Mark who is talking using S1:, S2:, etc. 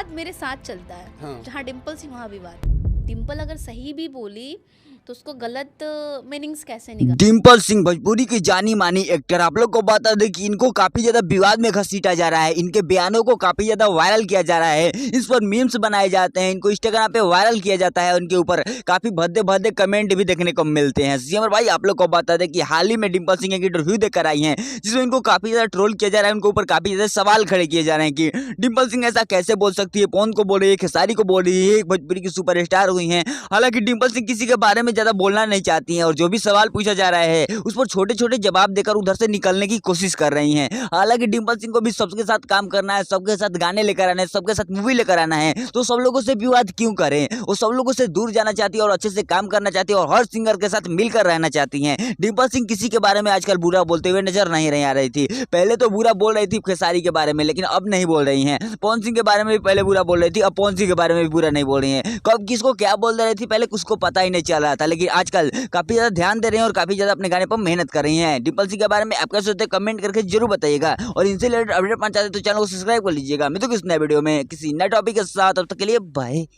S1: विवाद मेरे साथ चलता है।
S2: हाँ।
S1: जहाँ डिम्पल थी वहाँ विवाद। डिम्पल अगर सही भी बोली तो उसको गलत मीनिंग्स कैसे निकाल।
S3: डिम्पल सिंह भोजपुरी की जानी मानी एक्टर। आप लोग को बता दें कि इनको काफी ज्यादा विवाद में घसीटा जा रहा है। इनके बयानों को काफी ज्यादा वायरल किया जा रहा है। इस पर मीम्स बनाए जाते हैं, इनको इंस्टाग्राम पे वायरल किया जाता है। उनके ऊपर काफी भद्दे भद्दे कमेंट भी देखने को मिलते हैं। सिमर भाई आप लोग को बता दें कि हाल ही में डिम्पल सिंह एक इंटरव्यू देकर आई हैं, जिसमें इनको काफी ज्यादा ट्रोल किया जा रहा है। उनके ऊपर काफी ज्यादा सवाल खड़े किए जा रहे हैं कि डिम्पल सिंह ऐसा कैसे बोल सकती है, कौन को बोल रही है, खेसारी को बोल रही है, भोजपुरी की सुपरस्टार हुई हैं। हालांकि डिम्पल सिंह किसी के बारे में ज्यादा बोलना नहीं चाहती हैं और जो भी सवाल पूछा जा रहा है उस पर छोटे छोटे जवाब देकर उधर से निकलने की कोशिश कर रही हैं। हालांकि डिम्पल सिंह को भी सबके साथ काम करना है, सबके साथ गाने लेकर आना है, सबके साथ मूवी लेकर आना है, तो सब लोगों से विवाद क्यों करें। वो सब लोगों से दूर जाना चाहती है और अच्छे से काम करना चाहती है और हर सिंगर के साथ मिलकर रहना चाहती हैं। डिम्पल सिंह किसी के बारे में आजकल बुरा बोलते हुए नजर नहीं आ रही थी। पहले तो बुरा बोल रही थी खेसारी के बारे में, लेकिन अब नहीं बोल रही हैं। पवन सिंह के बारे में भी पहले बुरा बोल रही थी, अब पवन सिंह के बारे में भी बुरा नहीं बोल रही हैं। कब किसको क्या बोल रही थी पहले उसको पता ही नहीं चल रहा था, लेकिन आजकल काफी ज्यादा ध्यान दे रहे हैं और काफी ज्यादा अपने गाने पर मेहनत कर रही हैं। डिम्पल सिंह के बारे में आप क्या सोचते हैं कमेंट करके जरूर बताइएगा और इनसे रिलेटेड अपडेट पाना चाहते तो चैनल को सब्सक्राइब कर लीजिएगा। मैं तो किस नए वीडियो में किसी नए टॉपिक के साथ, तब तक के लिए बाय।